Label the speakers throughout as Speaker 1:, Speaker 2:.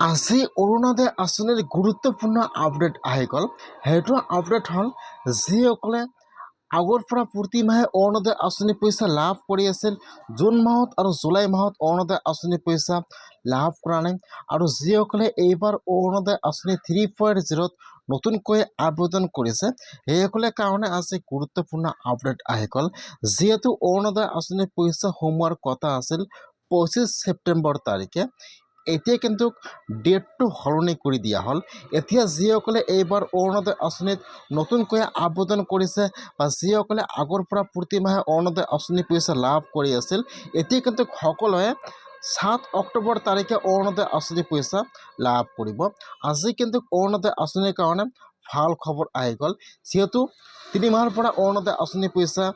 Speaker 1: আজি অৰুণোদয় আঁচনিৰ গুৰুত্বপূৰ্ণ আপডেট আহি গ'ল। সেইটো আপডেট হ'ল যিসকলে আগৰ পৰা প্ৰতি মাহে অৰুণোদয় আঁচনি পইচা লাভ কৰি আছিল, জুন মাহত আৰু জুলাই মাহত অৰুণোদয় আঁচনি পইচা লাভ কৰা নাই, আৰু যিসকলে এইবাৰ অৰুণোদয় আঁচনি 3.0 নতুনকৈ আবেদন কৰিছে সেইসকলে কাৰণে আজি গুৰুত্বপূৰ্ণ আপডেট আহি গ'ল। যিহেতু অৰুণোদয় আঁচনিৰ পইচা সোমোৱাৰ কথা আছিল 25 ছেপ্টেম্বৰ তাৰিখে, এতিয়া কিন্তু ডেটটো সলনি কৰি দিয়া হ'ল। এতিয়া যিসকলে এইবাৰ অৰুণোদয় আঁচনিত নতুনকৈ আবেদন কৰিছে বা যিসকলে আগৰ পৰা প্ৰতি মাহে অৰুণোদয় আঁচনি পইচা লাভ কৰি আছিল, এতিয়া কিন্তু সকলোৱে 7 অক্টোবৰ তাৰিখে অৰুণোদয় আঁচনি পইচা লাভ কৰিব। আজি কিন্তু অৰুণোদয় আঁচনিৰ কাৰণে ভাল খবৰ আহি গ'ল। যিহেতু 3 মাহৰ পৰা অৰুণোদয় আঁচনি পইচা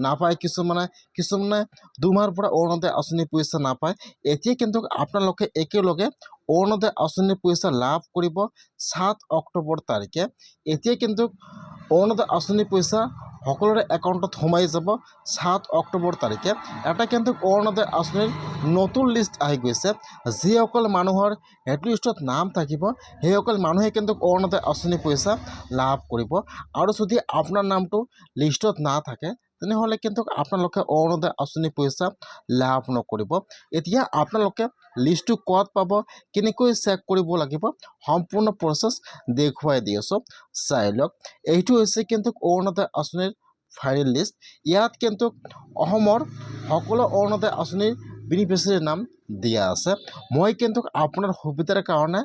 Speaker 1: নাপায়, কিছুমানে 2 মাহৰ পৰা অৰুণোদয় আঁচনি পইচা নাপায়। এতিয়া কিন্তু আপোনালোকে একেলগে অৰুণোদয় আঁচনিৰ পইচা লাভ কৰিব 7 অক্টোবৰ তাৰিখে। এতিয়া কিন্তু অৰুণোদয় আঁচনি পইচা সকলোৰে একাউণ্টত সোমাই যাব 7 অক্টোবৰ তাৰিখে। এটা কিন্তু অৰুণোদয় আঁচনিৰ নতুন লিষ্ট আহি গৈছে। যিসকল মানুহৰ হেড লিষ্টত নাম থাকিব সেইসকল মানুহে কিন্তু অৰুণোদয় আঁচনি পইচা লাভ কৰিব, আৰু যদি আপোনাৰ নামটো লিষ্টত নাথাকে তেনেহ'লে কিন্তু আপোনালোকে অৰুণোদয় আঁচনি পইচা লাভ নকৰিব। এতিয়া আপোনালোকে লিষ্টটো ক'ত পাব, কেনেকৈ চেক কৰিব লাগিব, সম্পূৰ্ণ প্ৰচেছ দেখুৱাই দি আছোঁ, চাই লওক। এইটো হৈছে কিন্তু অৰুণোদয় আঁচনিৰ ফাইনেল লিষ্ট। ইয়াত কিন্তু অসমৰ সকলো অৰুণোদয় আঁচনিৰ বেনিফিচিয়াৰীৰ নাম দিয়া আছে। মই কিন্তু আপোনাৰ সুবিধাৰ কাৰণে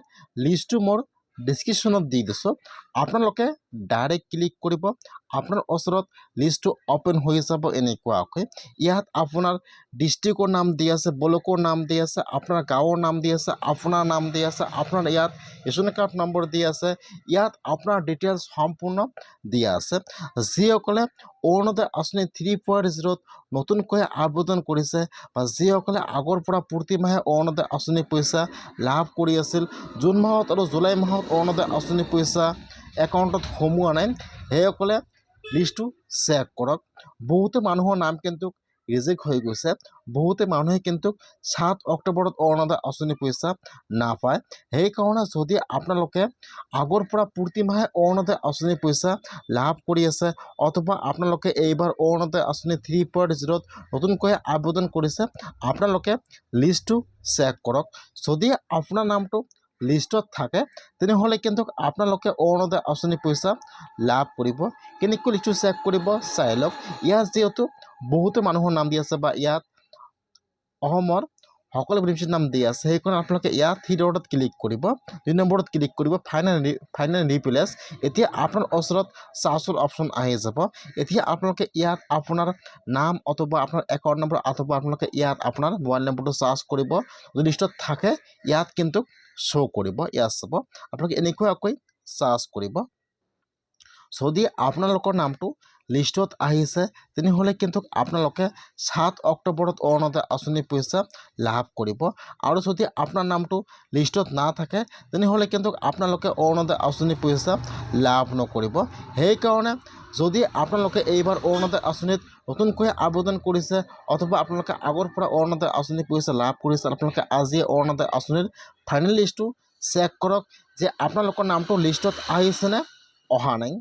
Speaker 1: লিষ্টটো মোৰ ডিছক্ৰিপশ্যনত দি দিছোঁ। আপোনালোকে ডাইৰেক্ট ক্লিক কৰিব, আপোনাৰ ওচৰত লিষ্টটো অ'পেন হৈ যাব এনেকুৱাকৈ। ইয়াত আপোনাৰ ডিষ্ট্ৰিক্টৰ নাম দি আছে, ব্লকৰ নাম দি আছে, আপোনাৰ গাঁৱৰ নাম দি আছে, আপোনাৰ নাম দি আছে, আপোনাৰ ইয়াত ৰেচন কাৰ্ড নম্বৰ দি আছে, ইয়াত আপোনাৰ ডিটেইলছ সম্পূৰ্ণ দিয়া আছে। যিসকলে অৰুণোদয় আঁচনি 3.0 নতুনকৈ আবেদন কৰিছে বা যিসকলে আগৰ পৰা প্ৰতি মাহে অৰুণোদয় আঁচনি পইচা লাভ কৰি আছিল, জুন মাহত আৰু জুলাই মাহত অৰুণোদয় আঁচনি পইচা একাউণ্টত সোমোৱা নাই, সেইসকলে লিষ্টটো চেক কৰক। বহুতো মানুহৰ নাম কিন্তু ৰিজেক্ট হৈ গৈছে। বহুতে মানুহে কিন্তু 7 অক্টোবৰত অৰুণোদয় আঁচনি পইচা নাপায়। সেইকাৰণে যদি আপোনালোকে আগৰ পৰা প্ৰতি মাহে অৰুণোদয় আঁচনি পইচা লাভ কৰি আছে, অথবা আপোনালোকে এইবাৰ অৰুণোদয় আঁচনি 3.0 নতুনকৈ আবেদন কৰিছে, আপোনালোকে লিষ্টটো চেক কৰক। যদি আপোনাৰ নামটো লিষ্টত থাকে তেনেহ'লে কিন্তু আপোনালোকে অৰুণোদয় আঁচনি পইচা লাভ কৰিব। কেনেকৈ লিষ্টটো চেক কৰিব চাই লওক। ইয়াত যিহেতু বহুতো মানুহৰ নাম দি আছে বা ইয়াত অসমৰ সকলো বেনিফিচিয়াৰীৰ নাম দি আছে, সেইকাৰণে আপোনালোকে ইয়াত 3 ডটত ক্লিক কৰিব, 2 নম্বৰত ক্লিক কৰিব, ফাইনেল ৰিপ্লেচ। এতিয়া আপোনাৰ ওচৰত চাৰ্চৰ অপশ্যন আহি যাব। এতিয়া আপোনালোকে ইয়াত আপোনাৰ নাম অথবা আপোনাৰ একাউণ্ট নম্বৰ অথবা আপোনালোকে ইয়াত আপোনাৰ মোবাইল নম্বৰটো চাৰ্চ কৰিব। যদি লিষ্টত থাকে ইয়াত কিন্তু শ্ব' কৰিব। ইয়াত চাব আপোনালোকে এনেকুৱাকৈ চাৰ্চ কৰিব। যদি আপোনালোকৰ নামটো লিষ্টত আহিছে তেনেহ'লে কিন্তু আপোনালোকে 7 অক্টোবৰত অৰুণোদয় আঁচনি পইচা লাভ কৰিব, আৰু যদি আপোনাৰ নামটো লিষ্টত নাথাকে তেনেহ'লে কিন্তু আপোনালোকে অৰুণোদয় আঁচনি পইচা লাভ নকৰিব। সেইকাৰণে যদি আপোনালোকে এইবাৰ অৰুণোদয় আঁচনিত নতুনকৈ আবেদন কৰিছে অথবা আপোনালোকে আগৰ পৰা অৰুণোদয় আঁচনি পইচা লাভ কৰিছে, আপোনালোকে আজি অৰুণোদয় আঁচনিৰ ফাইনেল লিষ্টটো চেক কৰক যে আপোনালোকৰ নামটো লিষ্টত আহিছেনে অহা নাই।